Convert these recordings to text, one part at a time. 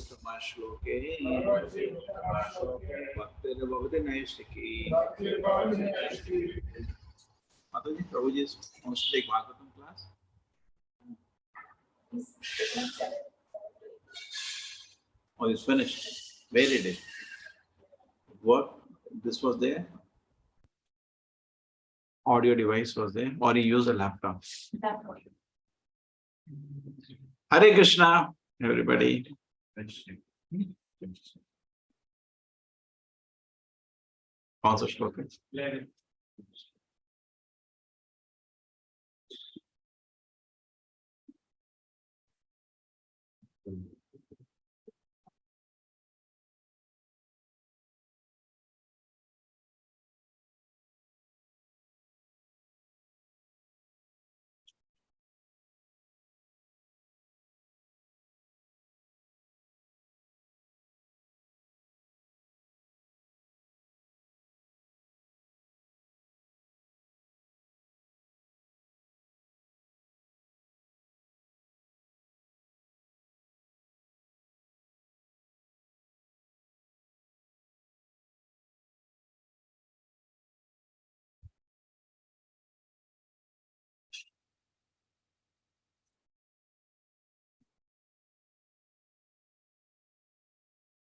Uttama Shloke Bhaktir Bhavati Naistiki. Mataji, Prabhuji wants to take Bhagavatam class. Oh, it's finished. Where did it? What? This was there? Audio device was there? Or he used a laptop? Hare Krishna, everybody. Also shloka.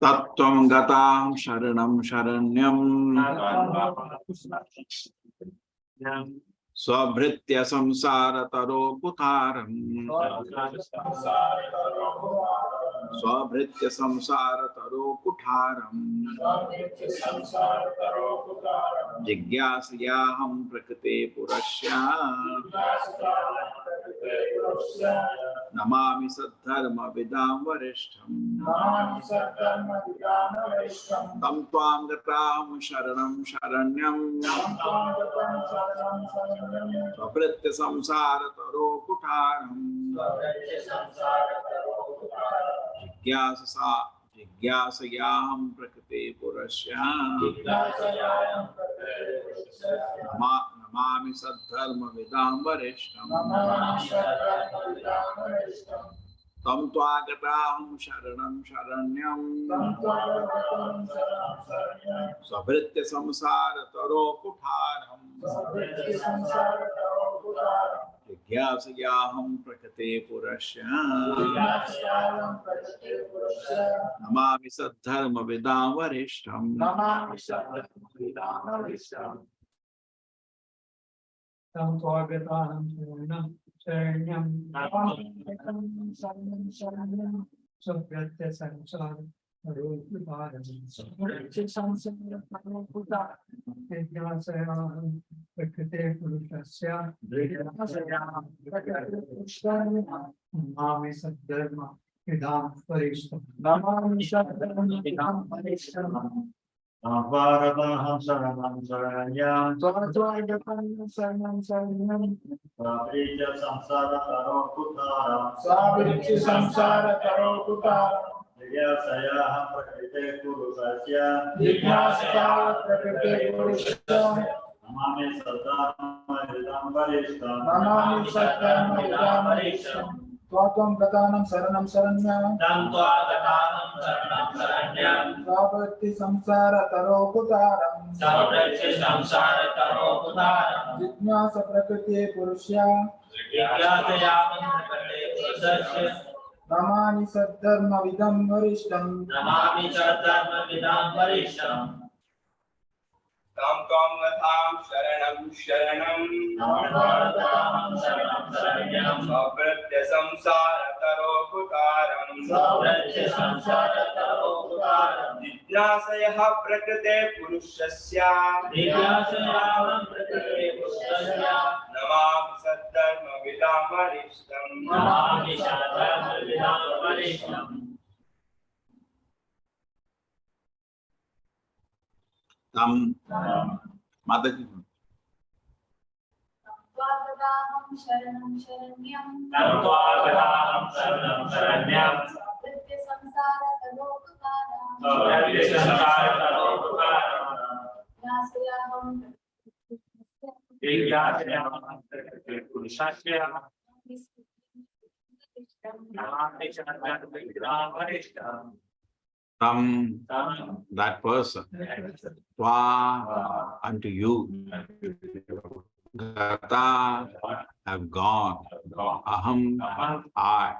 Tattvam gatam sharanam sharanyam Swabhritya samsara taro putaram Swabhritya samsara taro putaram Jigyasayaham prakrite purasya Namami saddharma vidam varishtham Tam tvam gatam sharanam sharanyam Svabhritya samsara taro putaram Jigyasayaham prakrite purasya Namami saddharma vidam varishtham Tam tvagatam sharanam sharanyam Svabhritya samsara taro putaram Jigyasayaham prakrite purasya Namami saddharma vidam varishtham Tam tvagatam sharanam sharanyam Svabhritya samsara taro putaram Jigyasayaham prakrite purasya Namami saddharma vidam varishtham Bhagavatam saranam saranyam Tvagatam saranam sharanyam Svabhritya samsara taro putaram samsara taro putaram Jigyasayaham prakrite purusasya Namami saddharma vidam varishtham Tvam gatanam saranam saranyam Svabhritya samsara taro putaram Jigyasa prakrite purusya Namami saddharma vidam varishtham Tam tvam gatam sharanam Svabhritya samsara taro putaram Jigyasayah prakrite purushasya Namami saddharma vidam varishtham Tam Mataji. Bhagavatam sharanam sharanyam Svabhritya samsara taro putaram From that person, Tva, unto you, Gata, have gone, Aham, I,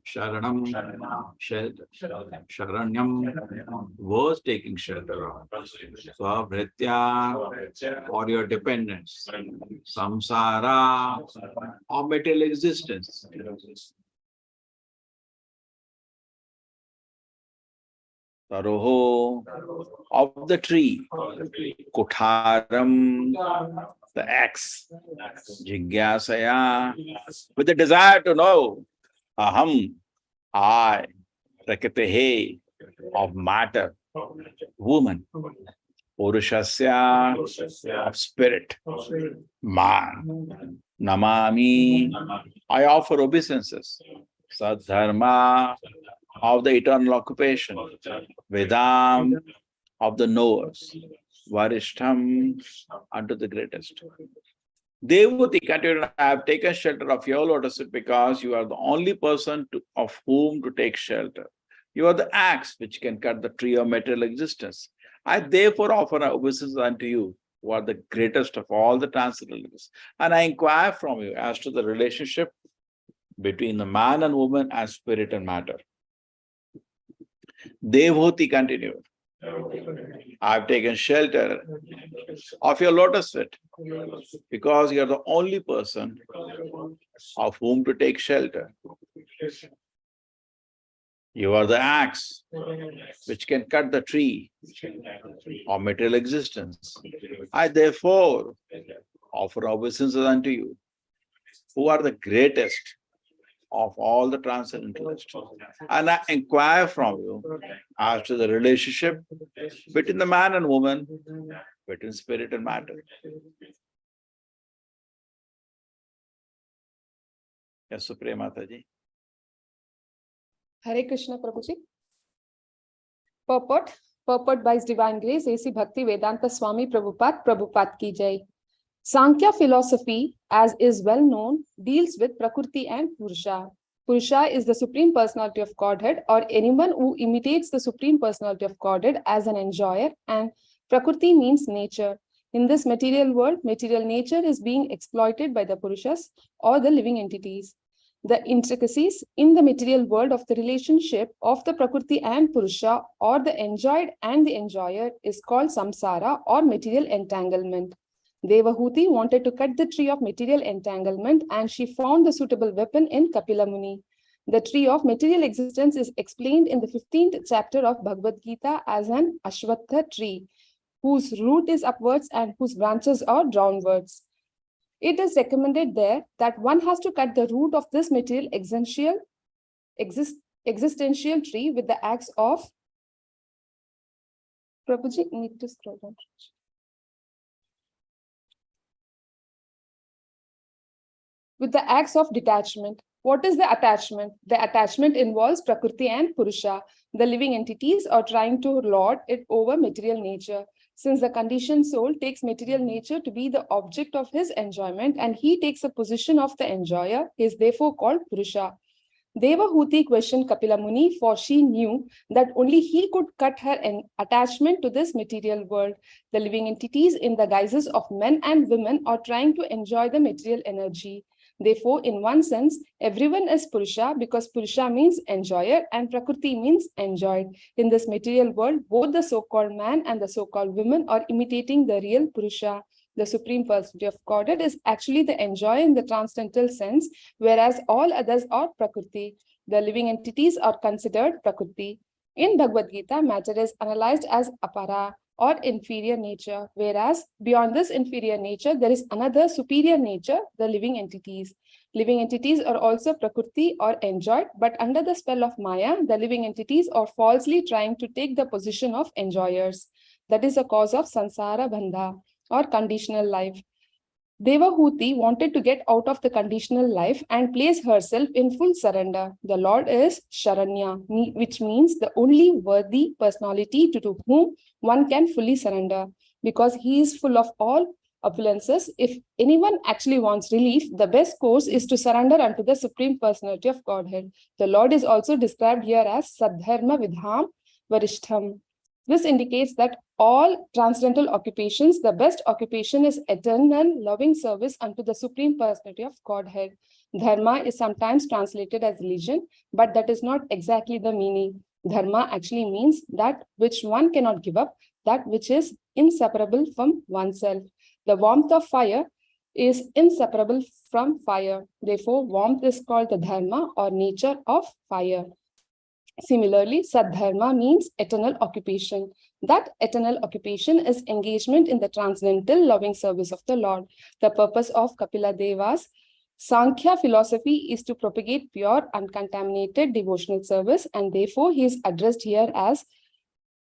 Sharanam, shelter, Sharanyam, was taking shelter of, Svabhritya, for your dependence, Samsara, or material existence. Taroho, of the tree, Kotharam, the axe, Jigyasaya, with the desire to know, Aham, I, Prakritehe, of matter, woman, Purushasya, of spirit, man, Namami, I offer obeisances, Sadharma, of the eternal occupation, Vedam, of the knowers, Varishtham, unto the greatest. Devuti continued, I have taken shelter of your lotus feet because you are the only person of whom to take shelter. You are the axe which can cut the tree of material existence. I therefore offer obeisances unto you, who are the greatest of all the transcendentalists. And I inquire from you as to the relationship between the man and woman and spirit and matter. Devhuti continued, I have taken shelter of your lotus feet because you are the only person of whom to take shelter. You are the axe which can cut the tree of material existence. I therefore offer obeisances unto you, who are the greatest of all the transcendentalists. And I inquire from you as to the relationship between the man and woman, between spirit and matter. Yes, Suprema Mataji. Hare Krishna, Prabhuji. Purport by His Divine Grace, A.C. Bhakti Vedanta Swami Prabhupada ki jai. Sankhya philosophy, as is well known, deals with Prakriti and Purusha. Purusha is the Supreme Personality of Godhead, or anyone who imitates the Supreme Personality of Godhead as an enjoyer, and Prakriti means nature. In this material world, material nature is being exploited by the Purushas or the living entities. The intricacies in the material world of the relationship of the Prakriti and Purusha, or the enjoyed and the enjoyer, is called samsara or material entanglement. Devahuti wanted to cut the tree of material entanglement, and she found the suitable weapon in Kapila Muni. The tree of material existence is explained in the 15th chapter of Bhagavad Gita as an Ashwatha tree, whose root is upwards and whose branches are downwards. It is recommended there that one has to cut the root of this material existential tree with the axe of Prabhuji, need to scroll down. With the axe of detachment. What is the attachment? The attachment involves Prakriti and Purusha. The living entities are trying to lord it over material nature. Since the conditioned soul takes material nature to be the object of his enjoyment, and he takes a position of the enjoyer, he is therefore called Purusha. Devahuti questioned Kapila Muni, for she knew that only he could cut her attachment to this material world. The living entities in the guises of men and women are trying to enjoy the material energy. Therefore, in one sense, everyone is Purusha because Purusha means enjoyer and Prakriti means enjoyed. In this material world, both the so-called man and the so-called women are imitating the real Purusha. The Supreme Personality of Godhead is actually the enjoyer in the transcendental sense, whereas all others are Prakriti. The living entities are considered Prakriti. In Bhagavad Gita, matter is analyzed as apara, or inferior nature, whereas beyond this inferior nature, there is another superior nature, the living entities. Living entities are also Prakriti or enjoyed, but under the spell of Maya, the living entities are falsely trying to take the position of enjoyers. That is the cause of Sansara Bandha, or conditional life. Devahuti wanted to get out of the conditional life and place herself in full surrender. The Lord is Sharanya, which means the only worthy personality to whom one can fully surrender, because he is full of all opulences. If anyone actually wants relief, the best course is to surrender unto the Supreme Personality of Godhead. The Lord is also described here as Sadharma Vidham Varishtham. This indicates that all transcendental occupations, the best occupation is eternal loving service unto the Supreme Personality of Godhead. Dharma is sometimes translated as religion, but that is not exactly the meaning. Dharma actually means that which one cannot give up, that which is inseparable from oneself. The warmth of fire is inseparable from fire. Therefore, warmth is called the dharma or nature of fire. Similarly, Sadharma means eternal occupation. That eternal occupation is engagement in the transcendental loving service of the Lord. The purpose of Kapila Deva's Sankhya philosophy is to propagate pure, uncontaminated devotional service, and therefore he is addressed here as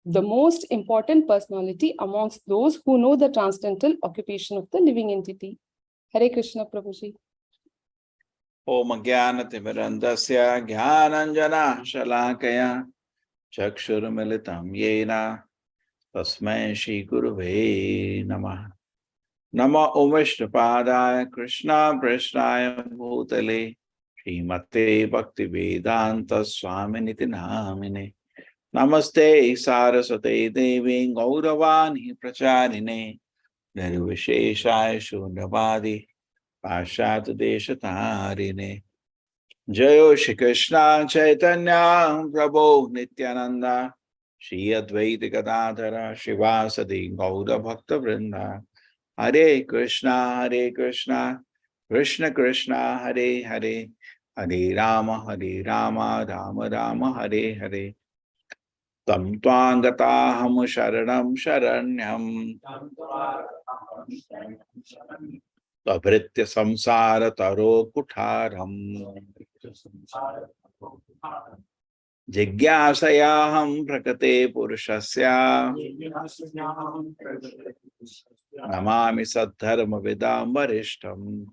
the most important personality amongst those who know the transcendental occupation of the living entity. Hare Krishna, Prabhuji. Om Jnanatimirandasya Jnananjana Shalakaya Chakshurmilitam Yena Tasmai Shri Gurave Namah. Nama Om Vishnupadaya Krishna Preshnaya Bhutale Srimate Bhakti Vedanta Swaminiti Namine Namaste Saraswate Devi Gauravani Pracharine Nirvisheshaya Shunavadi Pashat Deshatarine Jayo Shri Krishna Chaitanya Prabhu Nityananda Shri Advaita Gadadhara Shivasadi Gaura Bhakta Vrinda Hare Krishna, Krishna Krishna, Hare Hare, Hare Rama, Rama Rama, Hare Hare. Tam Tvangataham Sharanam Sharanyam Pavritya Samsara Taro Kutharam Jigyasayaham Prakate Purushasya Namami Sadharma Vidam Varishtam.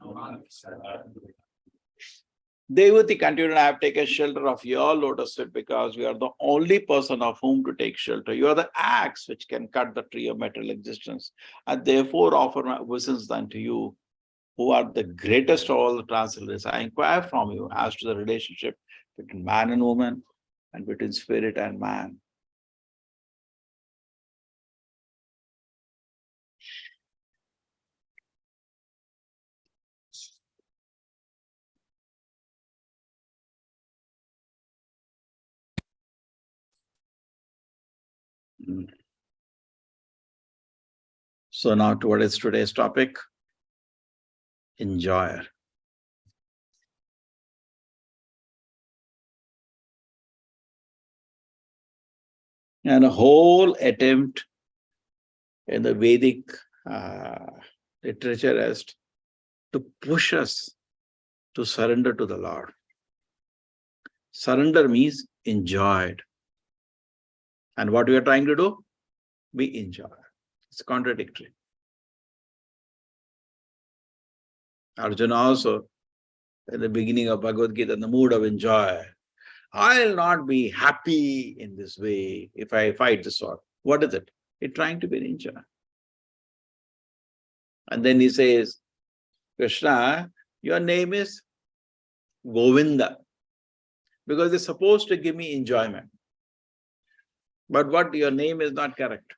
Devati continued, I have taken shelter of your lotus feet because you are the only person of whom to take shelter. You are the axe which can cut the tree of material existence. And therefore offer my obeisance unto you, who are the greatest of all the transcendents. I inquire from you as to the relationship between man and woman and between spirit and man. So now what is today's topic? Enjoyer. And a whole attempt in the Vedic literature as to push us to surrender to the Lord. Surrender means enjoyed. And what we are trying to do? We enjoy. It's contradictory. Arjuna also, at the beginning of Bhagavad Gita, in the mood of enjoy. I'll not be happy in this way if I fight the sword. What is it? It's trying to be an enjoyer. And then he says, Krishna, your name is Govinda, because it's supposed to give me enjoyment. But what your name is not correct.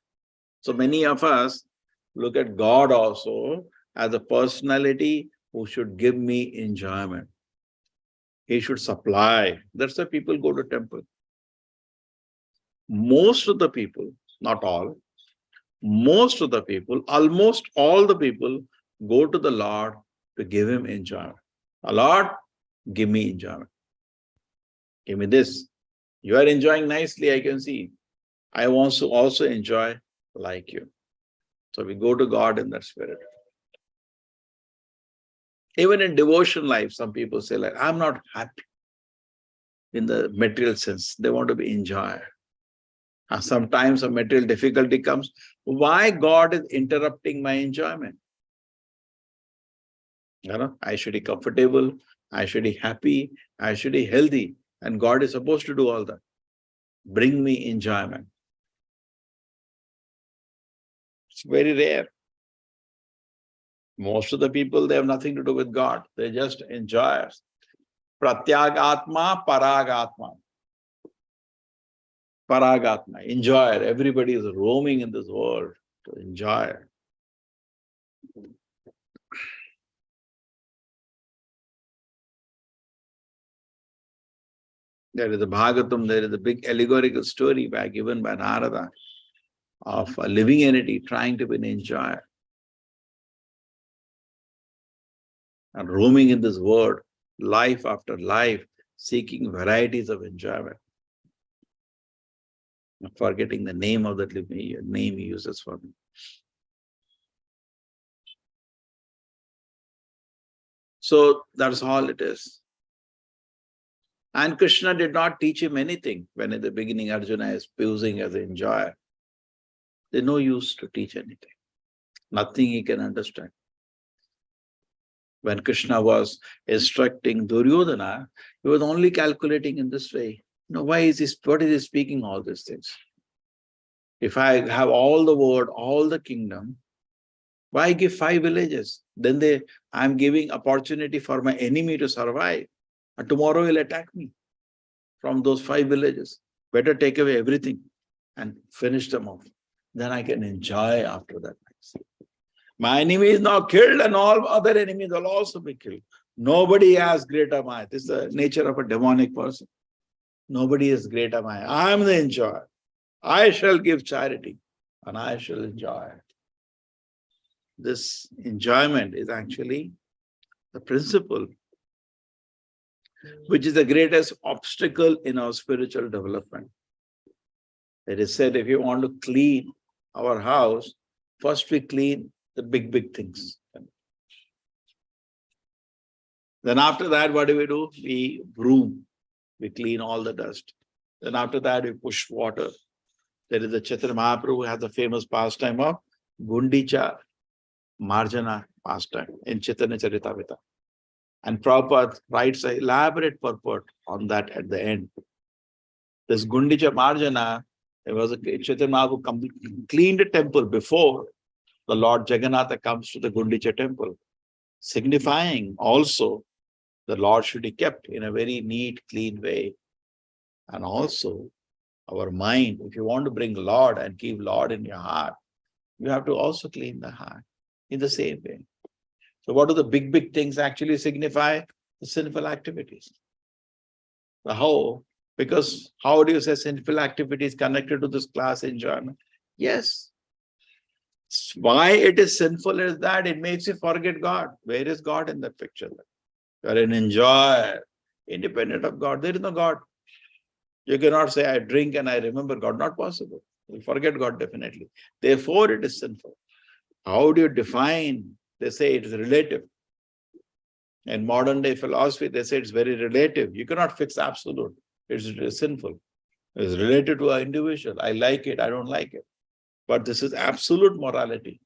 So many of us look at God also as a personality who should give me enjoyment. He should supply. That's why people go to temple. Most of the people, not all, most of the people, almost all the people go to the Lord to give him enjoyment. Lord, give me enjoyment. Give me this. You are enjoying nicely, I can see. I want to also enjoy like you. So we go to God in that spirit. Even in devotion life, some people say, like, I'm not happy in the material sense. They want to be enjoyed. And sometimes a material difficulty comes. Why God is interrupting my enjoyment? You know, I should be comfortable, I should be happy, I should be healthy. And God is supposed to do all that. Bring me enjoyment. It's very rare. Most of the people, they have nothing to do with God. They're just enjoyers. Pratyagatma, paragatma. Paragatma, enjoyer. Everybody is roaming in this world to enjoy. There is a Bhagavatam, there is a big allegorical story given by Narada of a living entity trying to be an enjoyer and roaming in this world, life after life, seeking varieties of enjoyment. I'm forgetting the name of that name he uses for me. So that's all it is. And Krishna did not teach him anything when in the beginning Arjuna is posing as an enjoyer. There's no use to teach anything. Nothing he can understand. When Krishna was instructing Duryodhana, he was only calculating in this way. What is he speaking all these things? If I have all the world, all the kingdom, why give 5 villages? Then I'm giving opportunity for my enemy to survive. And tomorrow he'll attack me from those 5 villages. Better take away everything and finish them off. Then I can enjoy after that. My enemy is now killed and all other enemies will also be killed. Nobody has greater Maya. This is the nature of a demonic person. Nobody is greater Maya. I am the enjoyer. I shall give charity and I shall enjoy. This enjoyment is actually the principle which is the greatest obstacle in our spiritual development. It is said if you want to clean our house, first we clean the big things. Then after that, what do? We broom. We clean all the dust. Then after that, we push water. There is a Chaitanya Mahaprabhu who has the famous pastime of Gundicha Marjana pastime in Chaitanya Charitamrita. And Prabhupada writes an elaborate purport on that at the end. This Gundicha Marjana, there was a Chaitanya Mahaprabhu cleaned the temple before the Lord Jagannatha comes to the Gundicha temple, signifying also the Lord should be kept in a very neat, clean way. And also our mind, if you want to bring Lord and keep Lord in your heart, you have to also clean the heart in the same way. So what do the big things actually signify? The sinful activities. How? Because how do you say sinful activities connected to this class enjoyment? Yes. Why it is sinful is that it makes you forget God. Where is God in that picture? You are an enjoyer, independent of God. There is no God. You cannot say, I drink and I remember God. Not possible. You forget God definitely. Therefore, it is sinful. How do you define? They say it is relative. In modern day philosophy, they say it's very relative. You cannot fix absolute. It's sinful. It's related to an individual. I like it, I don't like it. But this is absolute morality.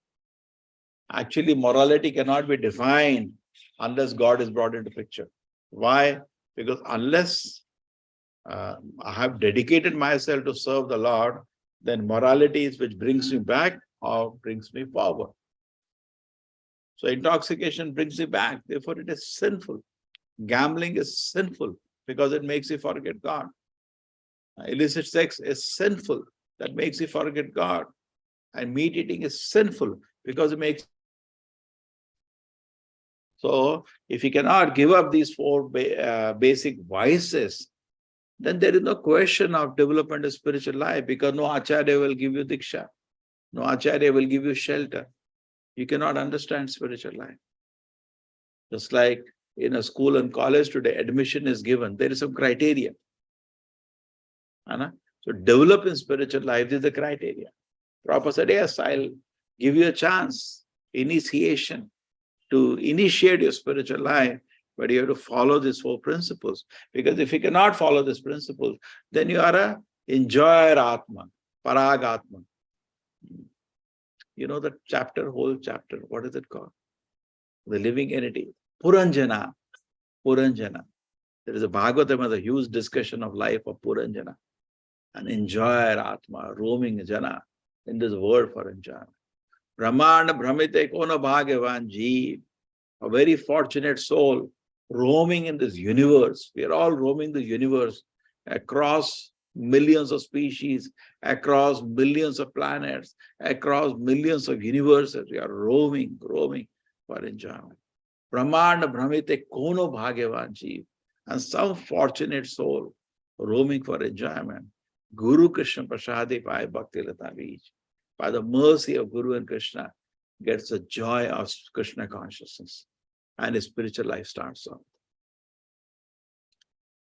Actually, morality cannot be defined unless God is brought into picture. Why? Because unless I have dedicated myself to serve the Lord, then morality is which brings me back or brings me forward. So intoxication brings you back. Therefore, it is sinful. Gambling is sinful because it makes you forget God. Illicit sex is sinful. That makes you forget God. And meat eating is sinful because it makes. So if you cannot give up these 4 basic vices, then there is no question of development of spiritual life, because no acharya will give you diksha. No acharya will give you shelter. You cannot understand spiritual life. Just like in a school and college today, admission is given. There is some criteria. So develop in spiritual life is the criteria. Prabhupada said, yes, I'll give you a chance, initiation, to initiate your spiritual life, but you have to follow these 4 principles. Because if you cannot follow these principles, then you are a enjoyer Atma, Paragatma. You know the chapter, whole chapter, what is it called? The living entity, Puranjana. Puranjana. There is a Bhagavatam, a huge discussion of life of Puranjana, an enjoyer Atma, roaming Jana in this world for enjoyment. Brahmanda Brahmite Kona Bhagavan Jeev, a very fortunate soul roaming in this universe. We are all roaming the universe across millions of species, across millions of planets, across millions of universes. We are roaming for enjoyment. Brahmanda Brahmite Kono Bhagavan Jeev. And some fortunate soul roaming for enjoyment. Guru Krishna Prasadi Pai Bhakti Lata Beej. By the mercy of Guru and Krishna, gets the joy of Krishna consciousness. And his spiritual life starts off.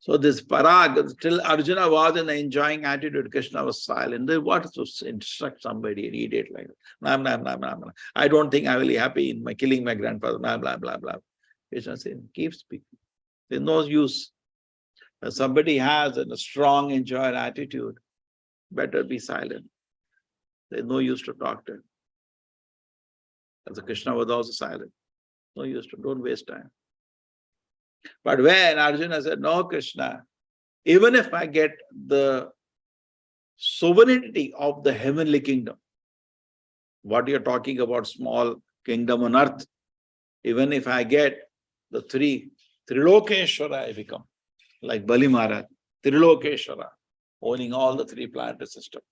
So this parag, till Arjuna was in the enjoying attitude, Krishna was silent. They wanted to instruct somebody, an idiot like that. Blah, blah, blah, blah, blah. I don't think I will be happy in my killing my grandfather. Blah, blah, blah, blah. Krishna said, keep speaking. There's no use. When somebody has a strong enjoying attitude, better be silent. There's no use to talk to him. As Krishna was also silent. No use to, don't waste time. But when Arjuna said, no, Krishna, even if I get the sovereignty of the heavenly kingdom, what you're talking about, small kingdom on earth, even if I get the Trilokeshwara, I become, like Bali Maharaj, Trilokeshwara, owning all the 3 planetary systems.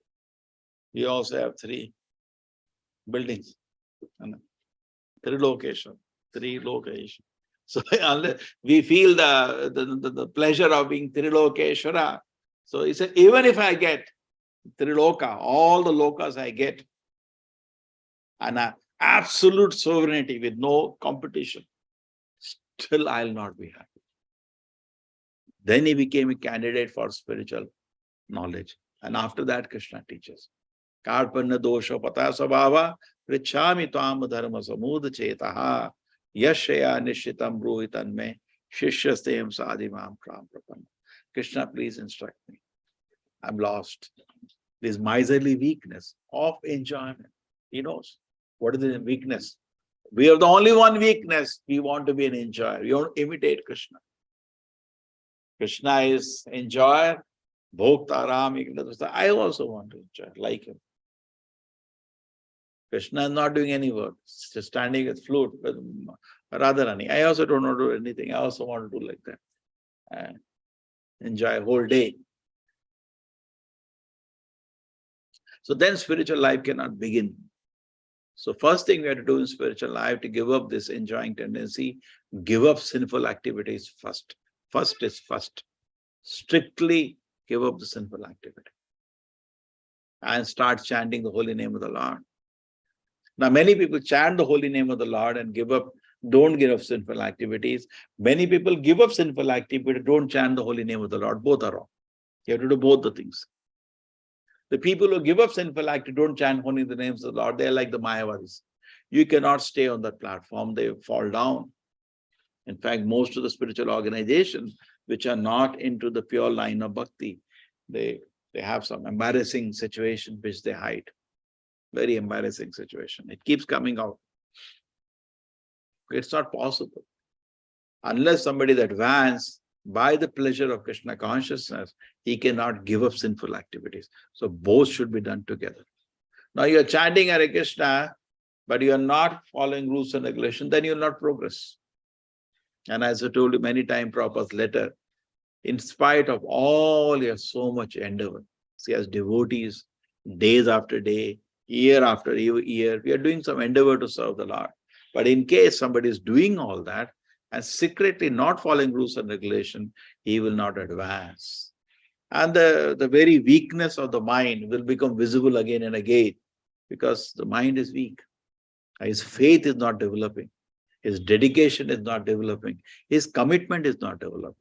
We also have 3 buildings. Trilokeshwara, 3 locations. So we feel the pleasure of being Trilokeshwara. So he said, even if I get Triloka, all the lokas I get, and absolute sovereignty with no competition, still I'll not be happy. Then he became a candidate for spiritual knowledge. And after that, Krishna teaches. Karpanna dosha pata sabhava prichami tvam dharma samud chetaha yashaya nishitam bruhitan me shishyastem sadhimam kram prapanna. Krishna, please instruct me. I'm lost. This miserly weakness of enjoyment. He knows what is the weakness. We have the only one weakness. We want to be an enjoyer. We want to imitate Krishna. Krishna is enjoyer. Bhokta Ram. I also want to enjoy like him. Krishna is not doing any work. Just standing with flute with Radharani. I also don't want to do anything. I also want to do like that. Enjoy a whole day. So then spiritual life cannot begin. So first thing we have to do in spiritual life to give up this enjoying tendency, give up sinful activities first. First is first. Strictly give up the sinful activity. And start chanting the holy name of the Lord. Now many people chant the holy name of the Lord and don't give up sinful activities. Many people give up sinful activity, don't chant the holy name of the Lord. Both are wrong. You have to do both the things. The people who give up sinful activity, don't chant only the names of the Lord, they are like the Mayavadis. You cannot stay on that platform, they fall down. In fact, most of the spiritual organizations which are not into the pure line of bhakti, they have some embarrassing situation which they hide. Very embarrassing situation. It keeps coming out. It's not possible. Unless somebody is advanced by the pleasure of Krishna consciousness, he cannot give up sinful activities. So both should be done together. Now you are chanting Hare Krishna, but you are not following rules and regulations, then you will not progress. And as I told you many times, Prabhupada's letter, in spite of all, you have so much endeavor. See, as devotees, days after day, year after year, we are doing some endeavor to serve the Lord. But in case somebody is doing all that and secretly not following rules and regulation, he will not advance. And the very weakness of the mind will become visible again and again because the mind is weak. His faith is not developing. His dedication is not developing. His commitment is not developing.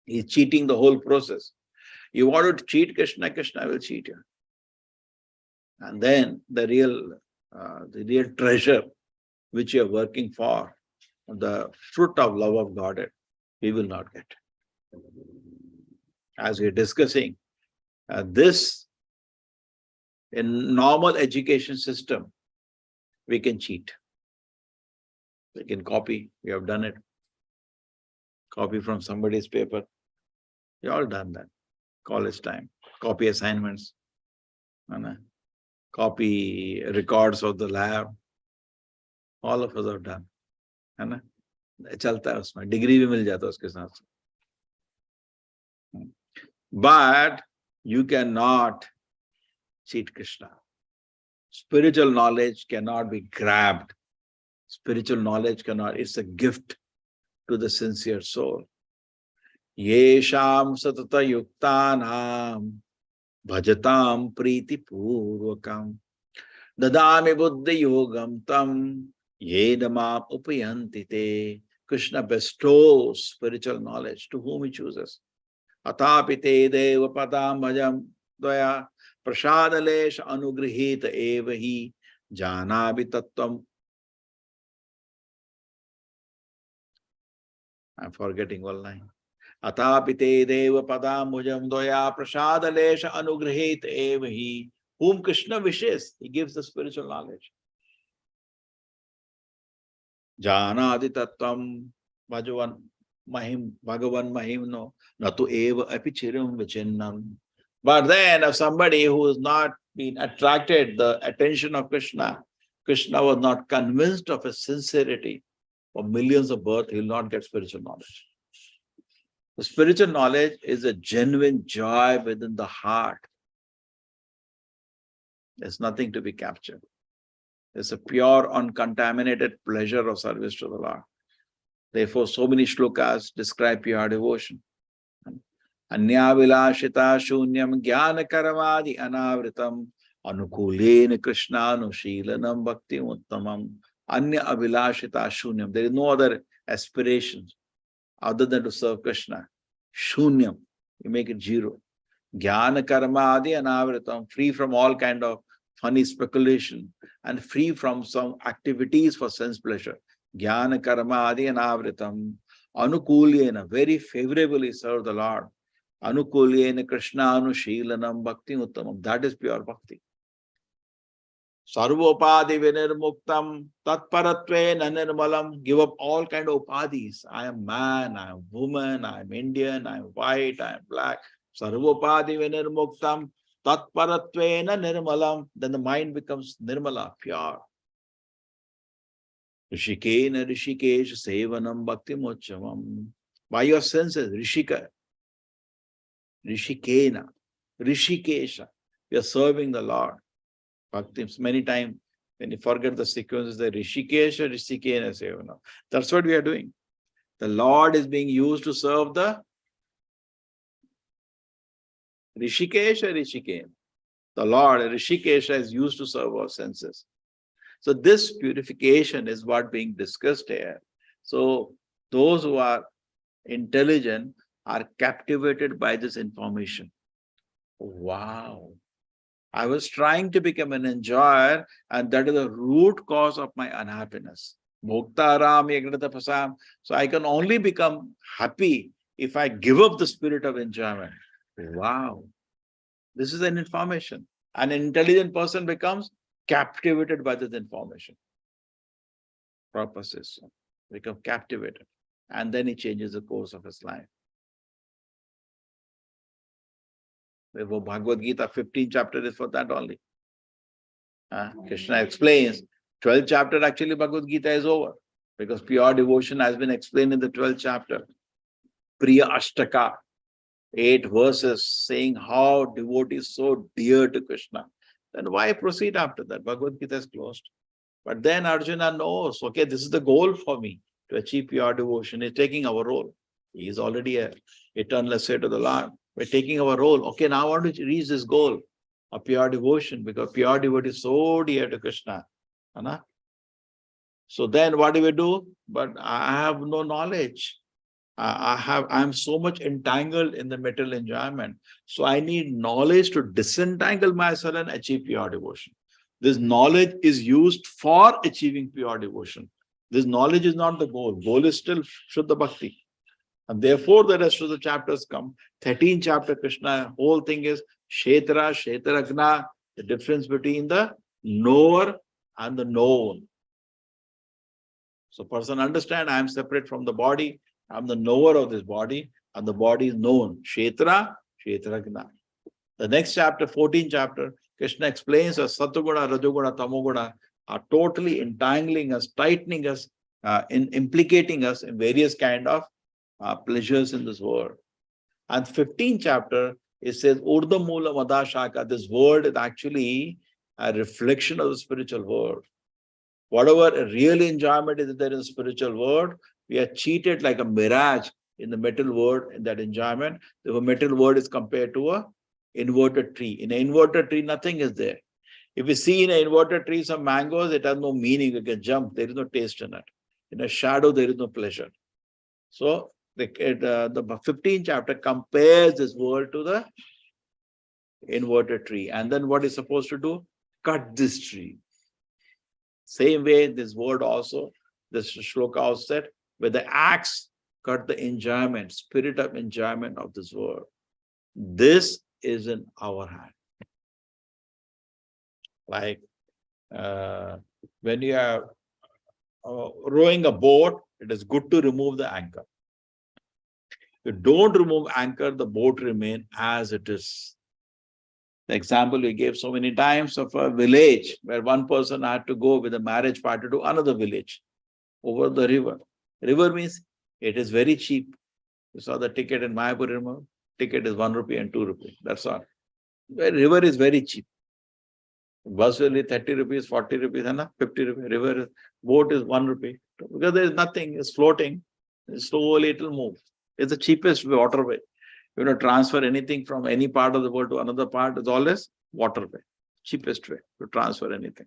He's cheating the whole process. You want to cheat Krishna, Krishna will cheat you. And then the real treasure which you are working for, the fruit of love of Godhead, we will not get. As we are discussing, this in normal education system, we can cheat. We can copy. We have done it. Copy from somebody's paper. We all done that. College time. copy assignments, copy records of the lab. All of us have done. है ना? चलता है उसमें, degree भी मिल जाता है उसके साथ. But you cannot cheat Krishna. Spiritual knowledge cannot be grabbed. Spiritual knowledge cannot, it's a gift to the sincere soul. Yesham satata yuktanam bhajatam priti purvakam dadami buddhi yogam tam yedamam upayanti te. Krishna bestows spiritual knowledge to whom he chooses. Atapite deva padam bhajam dvaya prashadalesh anugrihita evahi janabi tattvam. I'm forgetting one line. Atapite deva padam bhajam dvaya prashadalesh anugrihita evahi. Whom Krishna wishes, he gives the spiritual knowledge. Janadi tattvam bhagavan mahim no natu eva apichiram vichinnam. But then if somebody who has not been attracted the attention of Krishna, Krishna was not convinced of his sincerity, for millions of births, he will not get spiritual knowledge. The spiritual knowledge is a genuine joy within the heart. There's nothing to be captured. It's a pure, uncontaminated pleasure of service to the Lord. Therefore, so many shlokas describe pure devotion. Anya vilashita shunyam jnana karavadi anavritam anukulena krishna anushilanam bhakti uttamam. Anya avilashita shunyam. There is no other aspirations other than to serve Krishna. Shunyam. You make it zero. Jnana karma adi anavritam. Free from all kind of funny speculation and free from some activities for sense pleasure. Jnana karma adi anavritam. Anukulyena. Very favorably serve the Lord. Anukulyena krishna anushilanam bhakti uttamam. That is pure bhakti. Sarvopadi vinirmuktam tatparatve nanirmalam. Give up all kind of upadis. I am man, I am woman, I am Indian, I am white, I am black. Sarvopadi vinirmuktam tatparatve nanirmalam. Then the mind becomes nirmala, pure. Rishikena rishikesh sevanam bhakti mochamam. By your senses, rishika. Rishikena. Rishikesha. You are serving the Lord. Bhakti, many times when you forget the sequences, the Rishikesha, Rishikena Sevana. That's what we are doing. The Lord is being used to serve the Rishikesha, Rishikena. The Lord, Rishikesha, is used to serve our senses. So this purification is what being discussed here. So those who are intelligent are captivated by this information. Wow. I was trying to become an enjoyer, and that is the root cause of my unhappiness. So I can only become happy if I give up the spirit of enjoyment. Wow. This is an information. An intelligent person becomes captivated by this information. Purposes become captivated. And then he changes the course of his life. Therefore, Bhagavad Gita, 15th chapter is for that only. Krishna explains, 12th chapter actually Bhagavad Gita is over, because pure devotion has been explained in the 12th chapter. Priya Ashtaka, 8 verses saying how devotee is so dear to Krishna. Then why proceed after that? Bhagavad Gita is closed. But then Arjuna knows, okay, this is the goal for me to achieve pure devotion. He's taking our role. He is already an eternal essay to the Lord. We're taking our role. Okay, now I want to reach this goal of pure devotion, because pure devotee is so dear to Krishna. So then what do we do? But I have no knowledge. I'm so much entangled in the material enjoyment. So I need knowledge to disentangle myself and achieve pure devotion. This knowledge is used for achieving pure devotion. This knowledge is not the goal. Goal is still Shuddha Bhakti. And therefore the rest of the chapters come. 13th chapter, Krishna, whole thing is Kshetra, Kshetragna, the difference between the knower and the known. So person understand, I am separate from the body, I am the knower of this body, and the body is known. Kshetra, Kshetragna. The next chapter, 14th chapter, Krishna explains that Satoguna, Rajoguna, Tamoguna are totally entangling us, tightening us, implicating us in various kind of pleasures in this world. And 15th chapter, it says, Urdha Mula Madashaka, this word is actually a reflection of the spiritual world. Whatever real enjoyment is there in the spiritual world, we are cheated like a mirage in the metal world in that enjoyment. The metal world is compared to a inverted tree. In an inverted tree, nothing is there. If you see in an inverted tree some mangoes, it has no meaning. You can jump. There is no taste in it. In a shadow, there is no pleasure. So the 15th chapter compares this world to the inverted tree. And then what is supposed to do? Cut this tree. Same way, this word also, this shloka also said, with the axe, cut the enjoyment, spirit of enjoyment of this world. This is in our hand. Like when you are rowing a boat, it is good to remove the anchor. If you don't remove anchor, the boat remains as it is. The example we gave so many times of a village where one person had to go with a marriage party to another village over the river. River means it is very cheap. You saw the ticket in Mayapur, remember? Ticket is 1 rupee and 2 rupees. That's all. The river is very cheap. Bus will be 30 rupees, 40 rupees, and 50 rupees. River, boat is 1 rupee. Because there is nothing, it's floating. Slowly it will move. It's the cheapest waterway. Transfer anything from any part of the world to another part is always waterway. Cheapest way to transfer anything.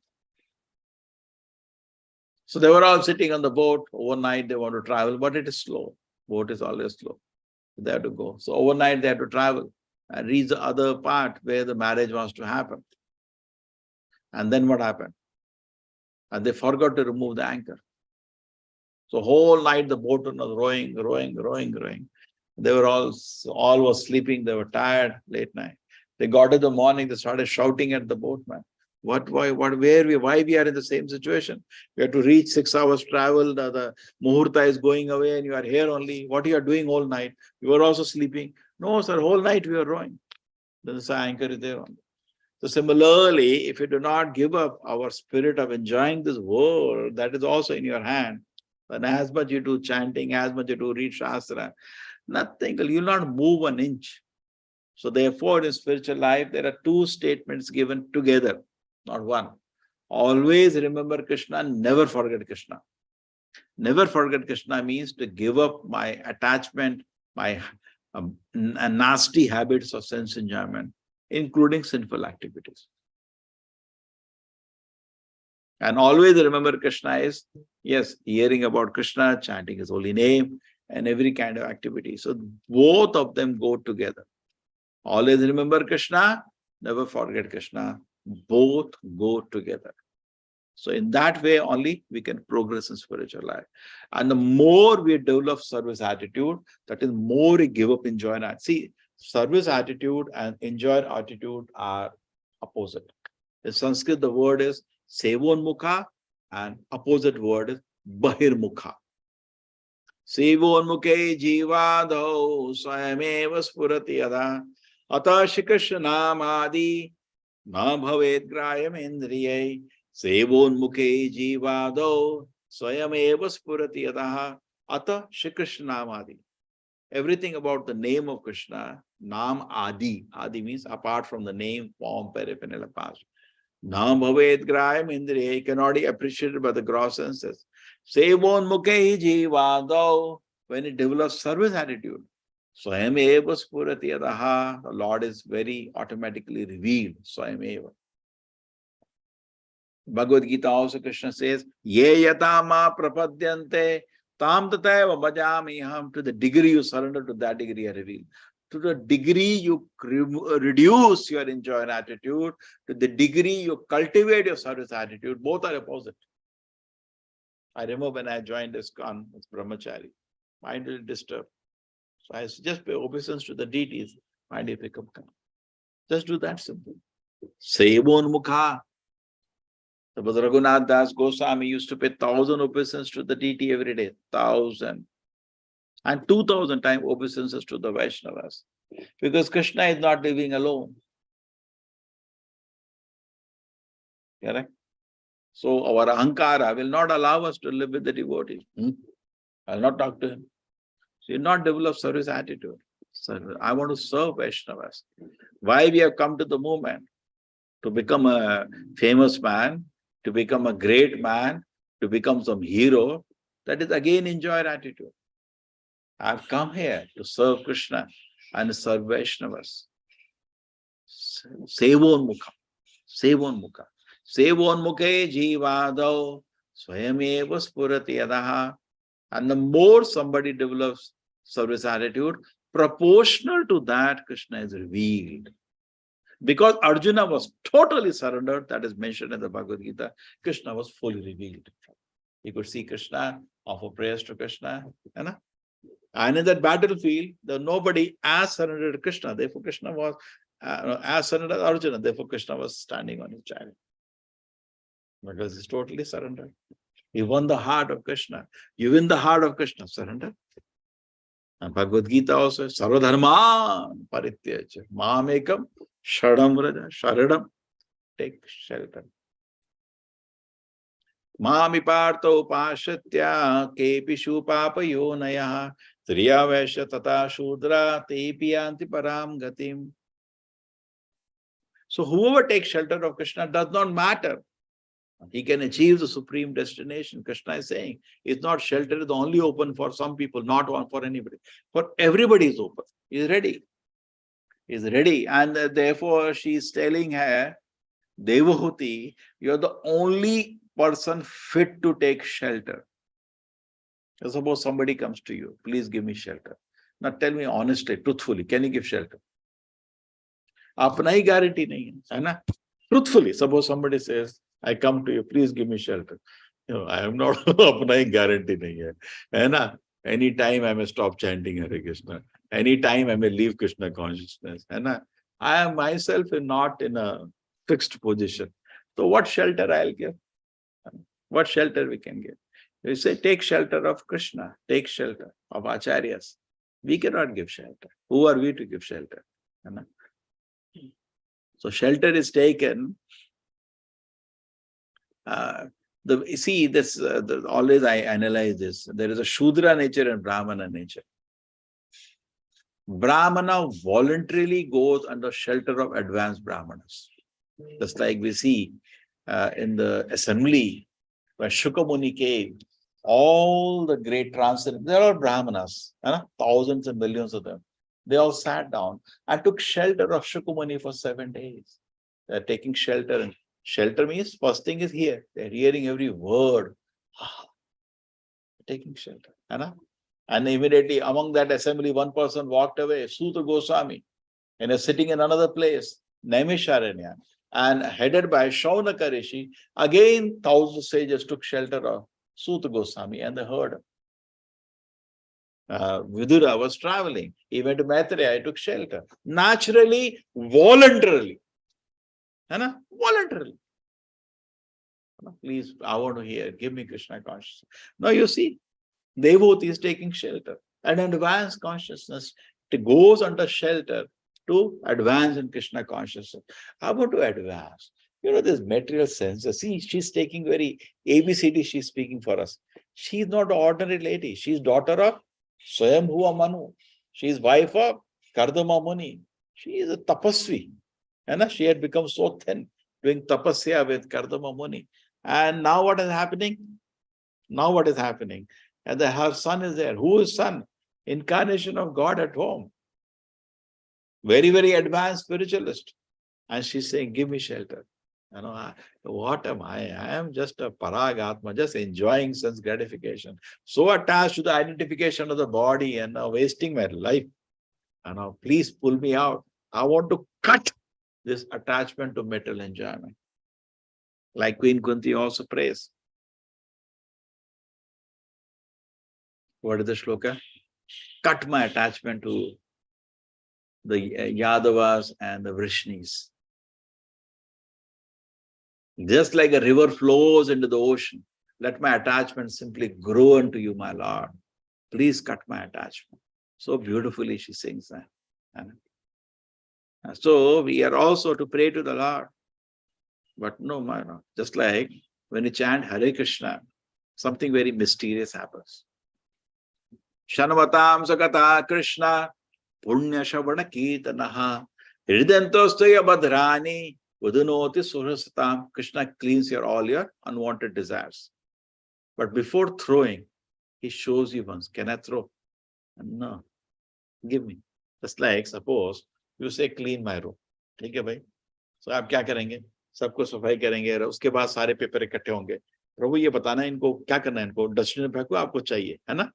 So they were all sitting on the boat. Overnight they want to travel, but it is slow. Boat is always slow. They have to go. So overnight they have to travel and reach the other part where the marriage was to happen. And then what happened? And they forgot to remove the anchor. So whole night the boat was rowing. They were all was sleeping. They were tired, late night. They got in the morning, they started shouting at the boatman. Why we are in the same situation? We have to reach 6 hours travel, the muhurta is going away and you are here only. What you are doing all night? You were also sleeping. No, sir, whole night we were rowing. Then the anchor is there only. So similarly, if you do not give up our spirit of enjoying this world, that is also in your hand. And as much you do chanting, as much you do read Shastra, nothing, you will not move an inch. So therefore, in spiritual life, there are two statements given together, not one. Always remember Krishna, never forget Krishna. Never forget Krishna means to give up my attachment, my nasty habits of sense enjoyment, including sinful activities. And always remember Krishna is, yes, hearing about Krishna, chanting his holy name, and every kind of activity. So both of them go together. Always remember Krishna, never forget Krishna. Both go together. So in that way only we can progress in spiritual life. And the more we develop service attitude, that is more we give up enjoyment. See, service attitude and enjoy attitude are opposite. In Sanskrit, the word is sevonmukha and opposite word is bahirmukha. Sevonmukhe jivado swayameva spurati yada ata shikashanamadi na bhavet grayam indriyai sevonmukhe jivado swayameva spurati yada ata shikashanamadi. Everything about the name of Krishna, Nam Adi. Adi means apart from the name, form, paraphernalia, past. Nam bhavet grayam indriya, cannot be appreciated by the gross senses. Sevon mukhe jivado, when it develops service attitude. Swayam eva spurati yadaha, the Lord is very automatically revealed. Swayam eva. Bhagavad Gita also Krishna says, Ye yata ma prapadyante tam tataiva bhajamiham. To the degree you surrender, to that degree you are revealed. To the degree you reduce your enjoying attitude, to the degree you cultivate your service attitude, both are opposite. I remember when I joined ISKCON as brahmachari, mind will disturb. So I just pay obeisance to the deities, mind will pick up. Just do that simple. Sevon mukha. The Raghunath Das Goswami used to pay 1,000 obeisance to the deity every day. 1,000. And 2,000 times obeisances to the Vaishnavas. Because Krishna is not living alone. Correct? So our ahankara will not allow us to live with the devotee. I'll not talk to him. So you not develop service attitude. So I want to serve Vaishnavas. Why we have come to the movement? To become a famous man, to become a great man, to become some hero. That is again enjoy attitude. I've come here to serve Krishna and serve Vaishnavas. Sevonmukha. Sevonmukha. Sevonmukhe jivado swayameva spurati yadaha. And the more somebody develops service attitude, proportional to that, Krishna is revealed. Because Arjuna was totally surrendered, that is mentioned in the Bhagavad Gita, Krishna was fully revealed. He could see Krishna, offer prayers to Krishna. And in that battlefield, there was nobody as surrendered to Krishna. Therefore, Krishna was as surrendered as Arjuna. Therefore, Krishna was standing on his chariot. Because he's totally surrendered. He won the heart of Krishna. You win the heart of Krishna, surrender. And Bhagavad Gita also, Sarvadharman parityaja mamekam sharadam vraja. Sharadam, take shelter. Mami parto upashatya kepishu papayonaya triyavesha tata shudra tepiyanti param gatim. So whoever takes shelter of Krishna does not matter. He can achieve the supreme destination. Krishna is saying, it's not shelter is only open for some people, not one for anybody. For everybody is open. He's ready. He's ready. And therefore, she is telling her, Devahuti, you're the only person fit to take shelter. Suppose somebody comes to you, please give me shelter. Now tell me honestly, truthfully, can you give shelter? Apna hi guarantee nahi hai na? Truthfully, suppose somebody says, I come to you, please give me shelter. I am not apna hi guarantee nahi hai na? Any time I may stop chanting Hare Krishna. Any time I may leave Krishna consciousness. I am myself not in a fixed position. So what shelter I'll give? What shelter we can give? We say, take shelter of Krishna, take shelter of Acharyas. We cannot give shelter. Who are we to give shelter? So shelter is taken. Always I analyze this. There is a Shudra nature and Brahmana nature. Brahmana voluntarily goes under shelter of advanced Brahmanas. Just like we see in the assembly where Shukamuni came, all the great transcendents, they're all Brahmanas, thousands and millions of them. They all sat down and took shelter of Shukamuni for 7 days. They're taking shelter. And shelter means first thing is here. They're hearing every word. Taking shelter. And immediately among that assembly, one person walked away, Suta Goswami, and is sitting in another place, Naimisharanya, and headed by Shaunaka Rishi. Again, thousands of sages took shelter of Suta Goswami and they heard him. Vidura was traveling. He went to Maitreya, he took shelter. Naturally, voluntarily. Voluntarily. Please, I want to hear, give me Krishna consciousness. Now you see, Devahuti is taking shelter. And advanced consciousness, it goes under shelter to advance in Krishna consciousness. How about to advance? This material sense. See, she's taking very ABCD, she's speaking for us. She's not an ordinary lady. She's daughter of Swayambhuva Manu. She's wife of Kardama Muni. She is a tapasvi. She had become so thin, doing tapasya with Kardama Muni. And now what is happening? Now what is happening? And her son is there. Who is son? Incarnation of God at home. Very, very advanced spiritualist. And she's saying, give me shelter. What am I? I am just a paragatma, just enjoying sense gratification. So attached to the identification of the body and wasting my life. Please pull me out. I want to cut this attachment to material enjoyment. Like Queen Kunti also prays. What is the shloka? Cut my attachment to the Yadavas and the Vrishnis. Just like a river flows into the ocean, let my attachment simply grow unto you, my Lord. Please cut my attachment. So beautifully she sings that. So we are also to pray to the Lord. But no, man, just like when you chant Hare Krishna, something very mysterious happens. Shanvatam Sakata Krishna Punya Shavana Kirtanaha Hridantostaya Badhrani Udunoti Surasatam. Krishna cleans all your unwanted desires. But before throwing, he shows you once. Can I throw? No. Give me. Just like suppose you say clean my room. ठीक है भाई? So आप क्या करेंगे? सबको सफाई करेंगे, उसके बाद सारे पेपर इकट्ठे होंगे. प्रभु ये बताना इनको क्या करना है, इनको डस्टबिन में फेंको, आपको चाहिए, है ना?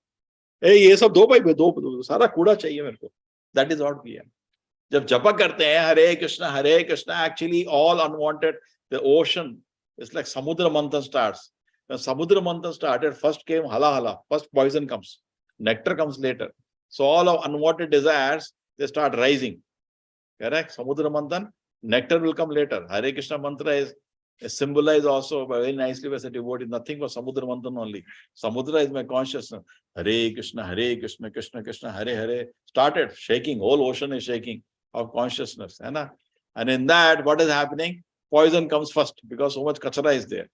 ये सब दो भाई, दो सारा कूड़ा चाहिए मेरे को. That is what we are. जब जपा करते हैं हरे Krishna, actually all unwanted, the ocean is like samudra manthan starts. When samudra manthan started, first came hala, first poison comes, nectar comes later. So all of unwanted desires, they start rising. Correct? Samudra manthan, nectar will come later. Hare Krishna mantra is symbolized also very nicely by the devotee. Nothing but Samudra Manthan only. Samudra is my consciousness. Hare Krishna, Krishna Krishna, Hare Hare. Started shaking. Whole ocean is shaking of consciousness. And in that, what is happening? Poison comes first because so much kachara is there.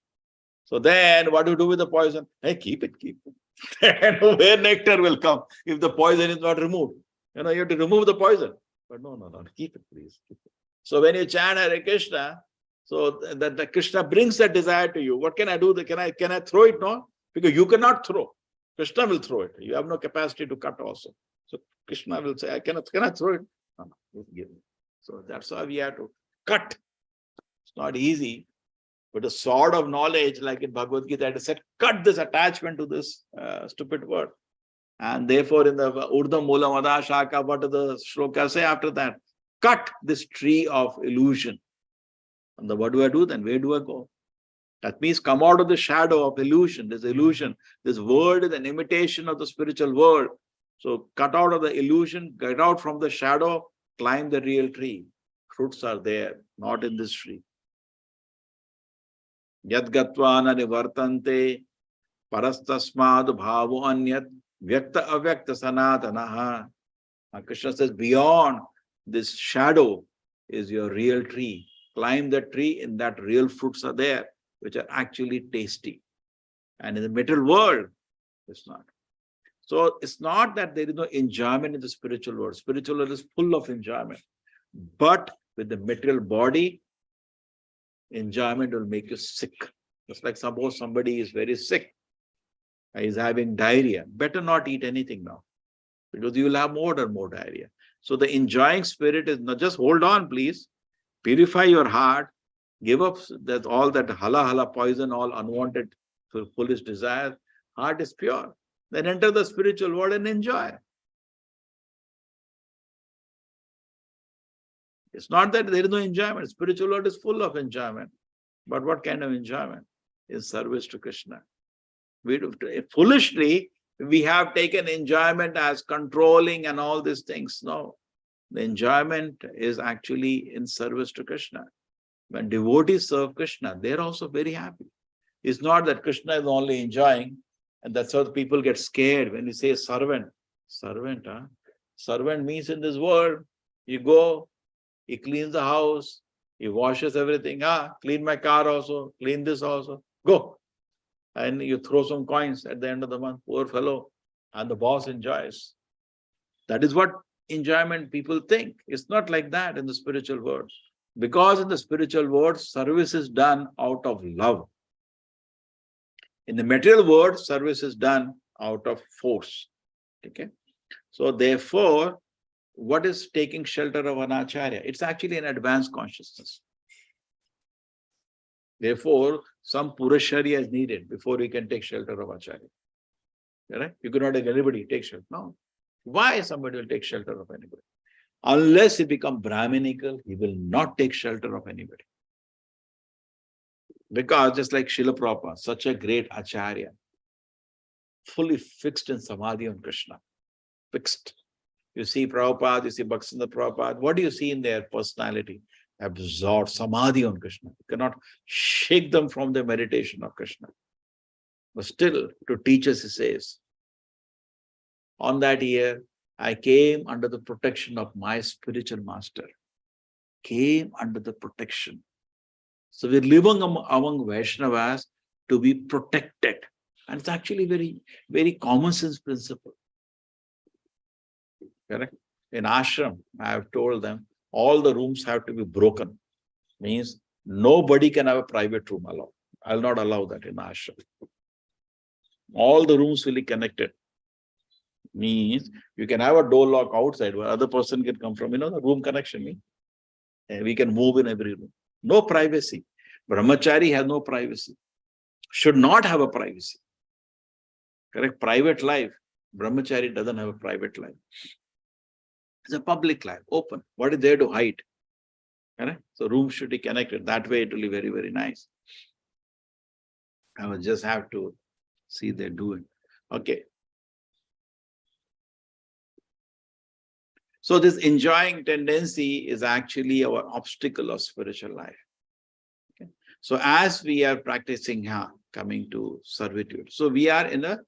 So then, what do you do with the poison? Hey, keep it. And where nectar will come if the poison is not removed? You have to remove the poison. But no. Keep it, please. Keep it. So when you chant Hare Krishna, so that the Krishna brings that desire to you. What can I do? Can I throw it? No, because you cannot throw. Krishna will throw it. You have no capacity to cut also. So Krishna will say, can I throw it? No, give me. So that's why we have to cut. It's not easy. But the sword of knowledge, like in Bhagavad Gita, it said, cut this attachment to this stupid word. And therefore, in the Urdhva Mula Mada Shaka, what do the shlokas say after that? Cut this tree of illusion. And what do I do then? Where do I go? That means come out of the shadow of illusion. This illusion, this world is an imitation of the spiritual world. So cut out of the illusion, get out from the shadow, climb the real tree. Fruits are there, not in this tree. Yad gatvana nivartante parastasmad bhavo anyat vyakta avyakta sanatanaha. Krishna says, beyond this shadow is your real tree. Climb the tree, in that real fruits are there, which are actually tasty. And in the material world, it's not. So it's not that there is no enjoyment in the spiritual world. Spiritual world is full of enjoyment. But with the material body, enjoyment will make you sick. Just like suppose somebody is very sick, is having diarrhea. Better not eat anything now, because you will have more and more diarrhea. So the enjoying spirit is not just hold on, please. Purify your heart, give up that all that hala poison, all unwanted foolish desires. Heart is pure. Then enter the spiritual world and enjoy. It's not that there is no enjoyment. Spiritual world is full of enjoyment. But what kind of enjoyment? Is service to Krishna. Foolishly, we have taken enjoyment as controlling and all these things. No. The enjoyment is actually in service to Krishna. When devotees serve Krishna, they're also very happy. It's not that Krishna is only enjoying, and that's how people get scared when you say servant. Servant, huh? Servant means in this world, you go, he cleans the house, he washes everything. Clean my car also, clean this also. Go. And you throw some coins at the end of the month, poor fellow, and the boss enjoys. That is what enjoyment people think. It's not like that in the spiritual world. Because in the spiritual world, service is done out of love. In the material world, service is done out of force. Okay? So therefore, what is taking shelter of an acharya? It's actually an advanced consciousness. Therefore, some purusharya is needed before you can take shelter of acharya. Right? You cannot take anybody take shelter. No. Why somebody will take shelter of anybody? Unless he becomes Brahminical, he will not take shelter of anybody. Because just like Srila Prabhupada, such a great acharya, fully fixed in samadhi on Krishna. Fixed. You see Prabhupada, you see Bhaktivinoda Prabhupada, what do you see in their personality? Absorbed, samadhi on Krishna. You cannot shake them from the meditation of Krishna. But still, to teach us, he says, on that year, I came under the protection of my spiritual master. Came under the protection. So we're living among Vaishnavas to be protected. And it's actually very, very common sense principle. Correct? In ashram, I have told them, all the rooms have to be broken. Means nobody can have a private room allowed. I'll not allow that in ashram. All the rooms will be connected. Means you can have a door lock outside where other person can come from, the room connection. Means we can move in every room. No privacy. Brahmachari has no privacy. Should not have a privacy. Correct? Private life. Brahmachari doesn't have a private life. It's a public life, open. What is there to hide? Correct? So rooms should be connected. That way it will be very, very nice. I will just have to see they do it. Okay. So this enjoying tendency is actually our obstacle of spiritual life. Okay. So as we are practicing coming to servitude. So we are in a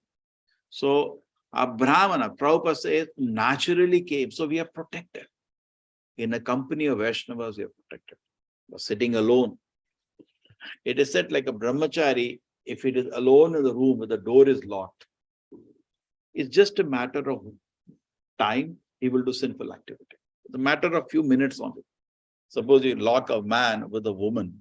Brahmana, Prabhupada says, naturally came. So we are protected. In a company of Vaishnavas, we are protected. We're sitting alone. It is said like a brahmachari, if it is alone in the room where the door is locked, it's just a matter of time, he will do sinful activity. It's a matter of few minutes only. Suppose you lock a man with a woman,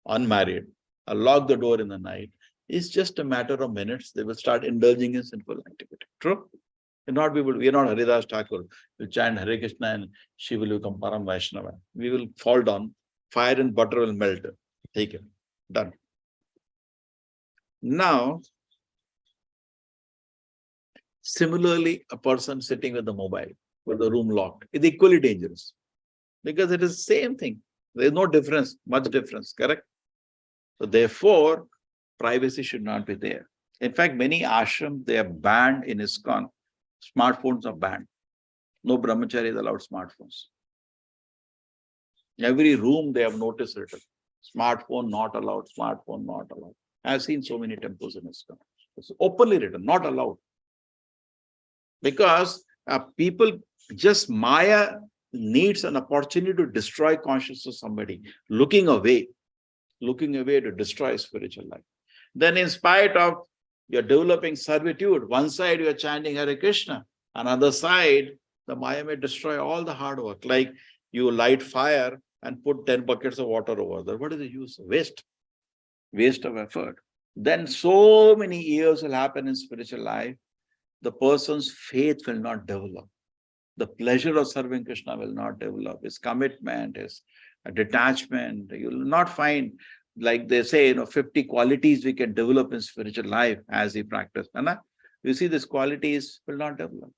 unmarried, or lock the door in the night, it's just a matter of minutes. They will start indulging in sinful activity. True? We are not Haridas Thakur. We'll chant Hare Krishna and she will become Param Vaishnava. We will fall down. Fire and butter will melt. Take it. Done. Now, similarly, a person sitting with the mobile, with the room locked, is equally dangerous. Because it is the same thing. There is no difference, much difference, correct? So therefore, privacy should not be there. In fact, many ashrams, they are banned in ISKCON. Smartphones are banned. No brahmachari is allowed smartphones. Every room they have notice written. Smartphone not allowed, smartphone not allowed. I have seen so many temples in ISKCON. It's openly written, not allowed. Because people, just Maya needs an opportunity to destroy consciousness of somebody, looking away to destroy spiritual life. Then in spite of you're developing servitude, one side you're chanting Hare Krishna, another side, the Maya may destroy all the hard work. Like you light fire and put 10 buckets of water over there. What is the use? Waste of effort. Then so many years will happen in spiritual life. The person's faith will not develop. The pleasure of serving Krishna will not develop. His commitment, his detachment. You will not find, like they say, 50 qualities we can develop in spiritual life as we practice. You see, these qualities will not develop.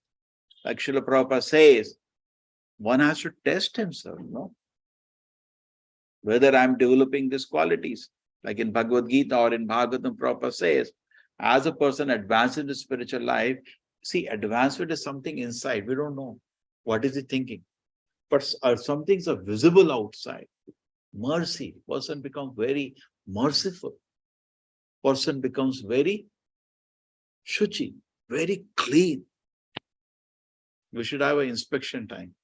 Like Srila Prabhupada says, one has to test himself, whether I'm developing these qualities. Like in Bhagavad Gita or in Bhagavatam, Prabhupada says, as a person advances in the spiritual life, see, advancement is something inside. We don't know. What is he thinking? But some things are visible outside. Mercy. Person becomes very merciful. Person becomes very shuchi, very clean. We should have an inspection time.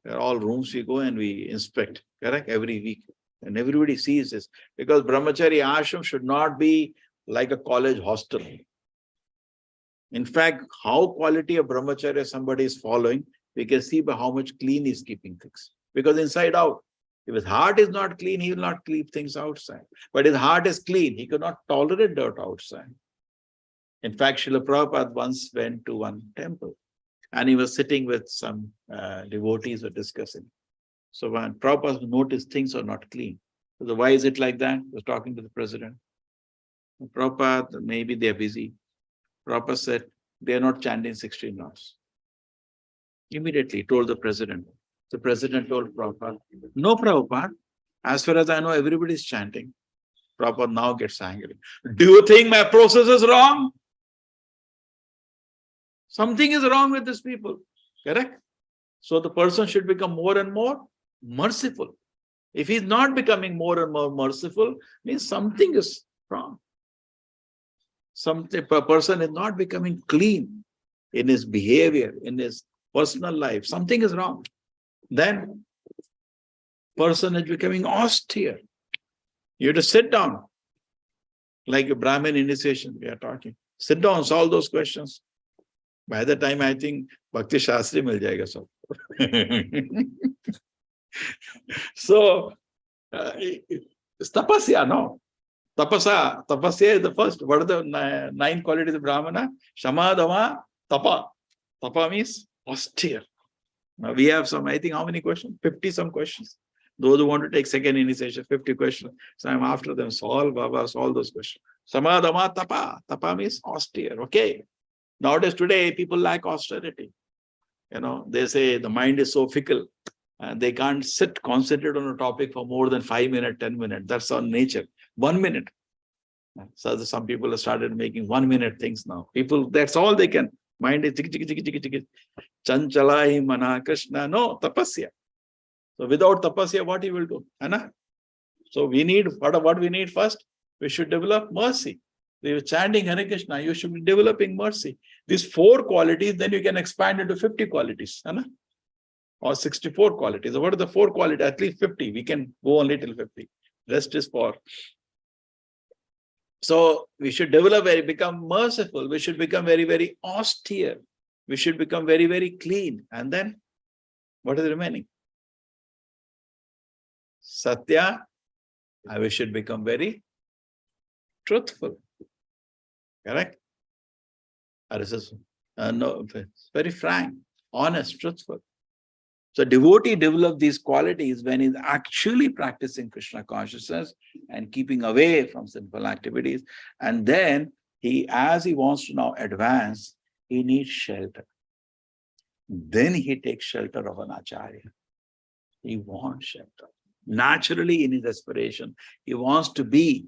There are all rooms we go and we inspect, correct? Every week. And everybody sees this. Because brahmachari ashram should not be like a college hostel. In fact, how quality of brahmacharya somebody is following, we can see by how much clean he is keeping things. Because inside out, if his heart is not clean, he will not keep things outside. But his heart is clean, he cannot tolerate dirt outside. In fact, Srila Prabhupada once went to one temple and he was sitting with some devotees were discussing. So when Prabhupada noticed things are not clean. So why is it like that? He was talking to the president. Prabhupada, maybe they're busy. Prabhupada said, they're not chanting 16 rounds. Immediately told the president. The president told Prabhupada, no, Prabhupada, as far as I know, everybody's chanting. Prabhupada now gets angry. Do you think my process is wrong? Something is wrong with these people, correct? So the person should become more and more merciful. If he's not becoming more and more merciful, means something is wrong. A person is not becoming clean in his behavior, in his personal life. Something is wrong. Then person is becoming austere. You have to sit down. Like a Brahmin initiation, we are talking. Sit down, solve those questions. By the time, I think, Bhakti Shastri mil jayega sab. So, it's tapasya, no? Tapasya is the first. What are the 9 qualities of Brahmana? Shama, Dama, Tapa. Tapa means austere. Now we have some, I think, how many questions? 50 some questions. Those who want to take second initiation, 50 questions. So I'm after them. Solve, Baba, solve those questions. Sama, Dama, Tapa. Tapa means austere. Okay. Nowadays, today, people lack austerity. They say the mind is so fickle. They can't concentrate on a topic for more than 5 minutes, 10 minutes. That's our nature. 1 minute. So some people have started making 1 minute things now. People, that's all they can. Mind is Chanchalai Mana Krishna. No, tapasya. So without tapasya, what he will do? Anna? So we need, what we need first? We should develop mercy. We were chanting Hare Krishna, you should be developing mercy. These 4 qualities, then you can expand into 50 qualities. Anna? Or 64 qualities. So what are the 4 qualities? At least 50. We can go only till 50. Rest is for. So we should become merciful. We should become very, very austere. We should become very, very clean. And then, what is remaining? Satya, we should become very truthful. Correct? No, very frank, honest, truthful. So devotee develops these qualities when he's actually practicing Krishna consciousness and keeping away from sinful activities. And then as he wants to now advance, he needs shelter. Then he takes shelter of an acharya. He wants shelter. Naturally, in his aspiration, he wants to be,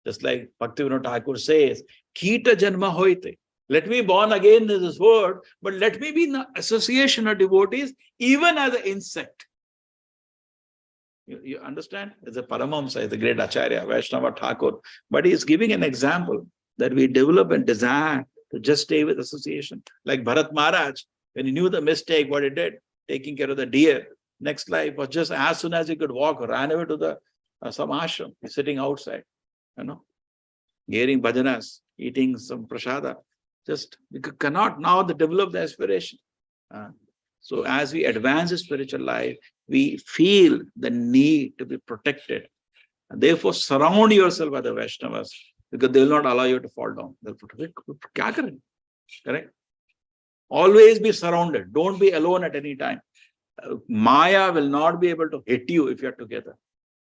just like Bhaktivinoda Thakur says, Kita Janma Hoite. Let me born again in this world, but let me be in the association of devotees, even as an insect. You understand? It's a Paramahamsa, it's a great Acharya, Vaishnava Thakur. But he is giving an example that we develop a desire to just stay with association. Like Bharat Maharaj, when he knew the mistake, what he did, taking care of the deer, next life was just as soon as he could walk, ran away to the some ashram, sitting outside, hearing bhajanas, eating some prasada. Just because cannot now develop the aspiration. So as we advance in spiritual life, we feel the need to be protected. And therefore, surround yourself by the Vaishnavas because they will not allow you to fall down. They'll protect. Correct? Always be surrounded. Don't be alone at any time. Maya will not be able to hit you if you're together.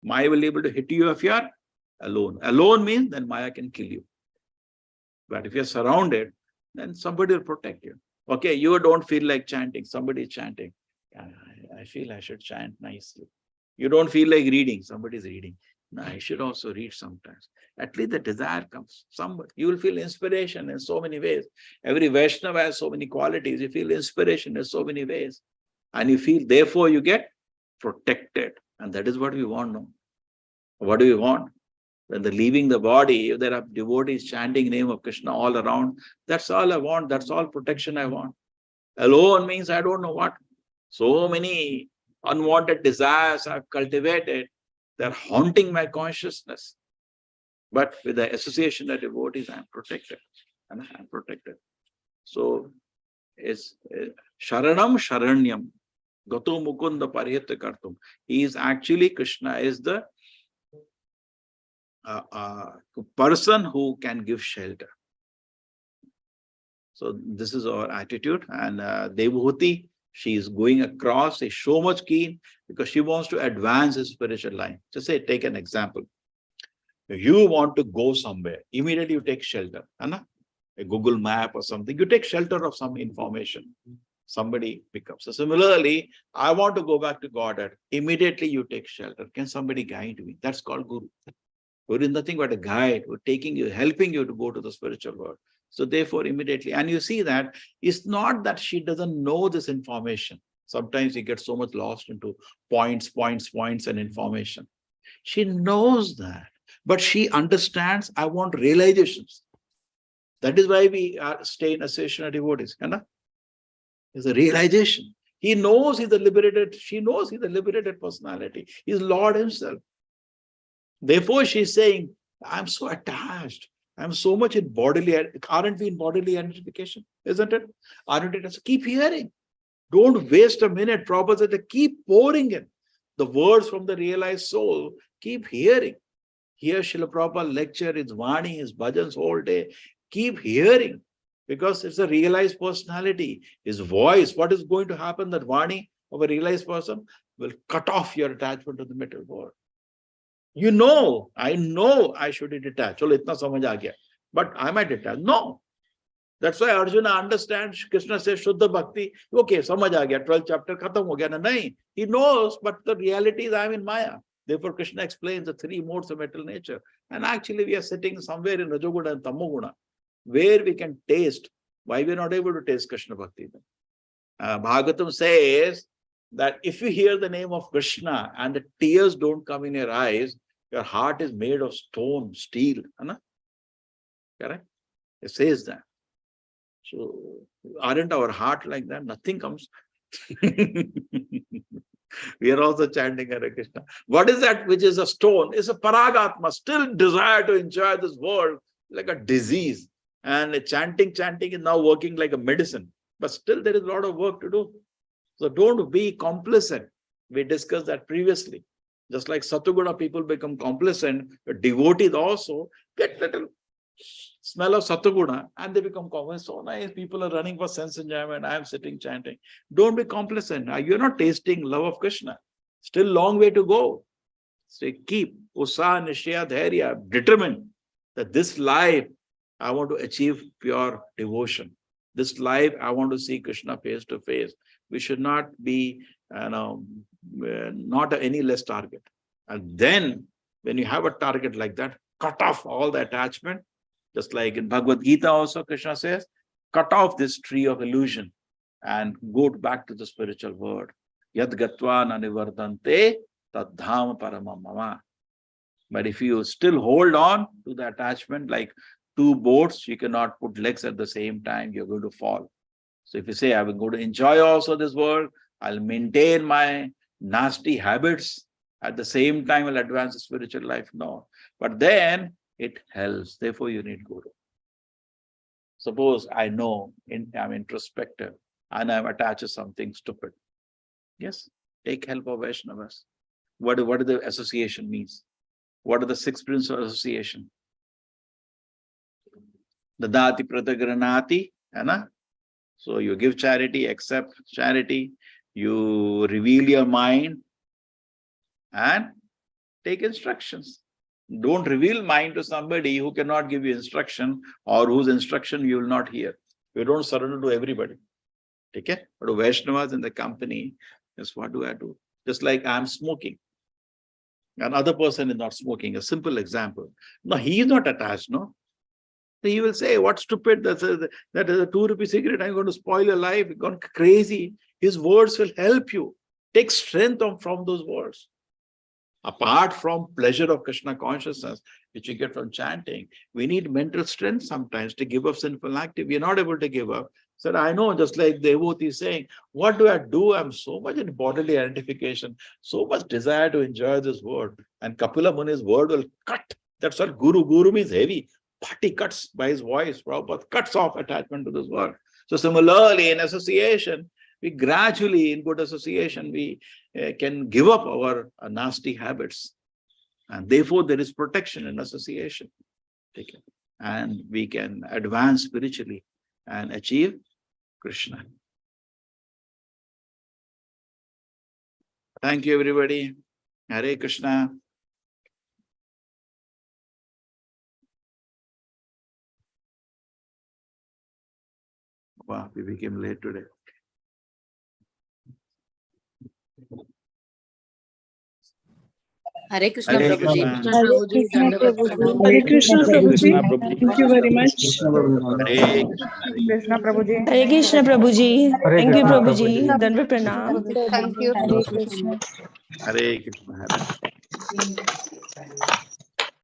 Maya will be able to hit you if you're alone. Alone means then Maya can kill you. But if you're surrounded, then somebody will protect you. Okay, you don't feel like chanting. Somebody is chanting. I feel I should chant nicely. You don't feel like reading. Somebody is reading. No, I should also read sometimes. At least the desire comes. You will feel inspiration in so many ways. Every Vaishnava has so many qualities. You feel inspiration in so many ways. And you feel, therefore, you get protected. And that is what we want now. What do we want? When they're leaving the body, if there are devotees chanting name of Krishna all around, that's all I want. That's all protection I want. Alone means I don't know what. So many unwanted desires I've cultivated. They're haunting my consciousness. But with the association of devotees, I'm protected. And I'm protected. So, it's Sharanam Sharanyam. Gato Mukunda Parihita Kartum. He is actually, Krishna is the person who can give shelter. So this is our attitude. And Devhuti, she is going across, is so much keen because she wants to advance his spiritual life. Just say, take an example. If you want to go somewhere, immediately you take shelter. Anna? A Google map or something, you take shelter of some information. Somebody picks up. So similarly, I want to go back to Godhead. Immediately you take shelter. Can somebody guide me? That's called Guru. Guru is nothing but a guide who taking you, helping you to go to the spiritual world. So therefore, immediately, and you see that it's not that she doesn't know this information. Sometimes you get so much lost into points and information. She knows that, but she understands, I want realizations. That is why we stay in association of devotees. It's a realization. He knows he's a liberated, she knows he's a liberated personality. He's Lord himself. Therefore, she's saying, I'm so attached. I'm so much in bodily, aren't we in bodily identification? Isn't it? Aren't it? So keep hearing. Don't waste a minute. Prabhupada said, keep pouring in the words from the realized soul. Keep hearing. Hear Srila Prabhupada lecture, his Vani, his bhajans all day. Keep hearing, because it's a realized personality. His voice, what is going to happen? That Vani of a realized person will cut off your attachment to the material world. You know I should detach. Chalo, itna samajh aa gaya. But am I detached? No. That's why Arjuna understands. Krishna says, Shuddha Bhakti. Okay, samajh aa gaya. 12th chapter, khatam ho gaya. Nahin. He knows, but the reality is I am in Maya. Therefore, Krishna explains the three modes of material nature. And actually, we are sitting somewhere in Rajoguna and Tamoguna, where we can taste. Why we are not able to taste Krishna Bhakti then? Bhagavatam says that if you hear the name of Krishna and the tears don't come in your eyes, your heart is made of stone, steel. Correct? It says that. So, aren't our heart like that? Nothing comes. We are also chanting Hare Krishna. What is that which is a stone? It's a paragatma, still desire to enjoy this world like a disease. And chanting is now working like a medicine. But still there is a lot of work to do. So don't be complacent. We discussed that previously. Just like Satuguna people become complacent, the devotees also get little smell of Satuguna and they become complacent. So nice, people are running for sense enjoyment. I am sitting chanting. Don't be complacent. You're not tasting love of Krishna. Still long way to go. So keep Usa Nishya Dharya, determined that this life I want to achieve pure devotion. This life I want to see Krishna face to face. We should not be not any less target. And then when you have a target like that, cut off all the attachment. Just like in Bhagavad Gita also, Krishna says, cut off this tree of illusion and go back to the spiritual world. Yad gatva nanivardante tadham paramam mama. But if you still hold on to the attachment like two boats, you cannot put legs at the same time, you're going to fall. So if you say, I'm going to enjoy also this world, I'll maintain my nasty habits, at the same time I'll advance the spiritual life. No. But then it helps. Therefore, you need Guru. Suppose I know I'm introspective and I'm attached to something stupid. Yes, take help of Vaishnavas. What do the association means? What are the 6 principles of association? Dadati pratagranati, so you give charity, accept charity, you reveal your mind and take instructions. Don't reveal mind to somebody who cannot give you instruction or whose instruction you will not hear. You don't surrender to everybody. Okay? But Vaishnavas in the company, yes, what do I do? Just like I'm smoking. Another person is not smoking. A simple example. No, he is not attached, no? He will say, what stupid, that is a 2 rupee cigarette, I'm going to spoil your life, you've gone crazy. His words will help you. Take strength from those words. Apart from pleasure of Krishna consciousness, which you get from chanting, we need mental strength sometimes to give up sinful activity. We are not able to give up. So I know, just like the devotee is saying, what do I do? I'm so much in bodily identification, so much desire to enjoy this world. And Kapila Muni's word will cut. That's what Guru means heavy. But he cuts by his voice, Prabhupada cuts off attachment to this world. So similarly, in association, we gradually, in good association, we can give up our nasty habits. And therefore, there is protection in association. And we can advance spiritually and achieve Krishna. Thank you, everybody. Hare Krishna. Wow, we became late today. Hare Krishna, Hare Prabhuji. Krishna. Hare Krishna, Prabhuji. Thank you very much. Hare Krishna Prabhuji. Hare Krishna Prabhuji. Thank you Prabhuji. Dandavat pranam. Thank you. Hare Krishna.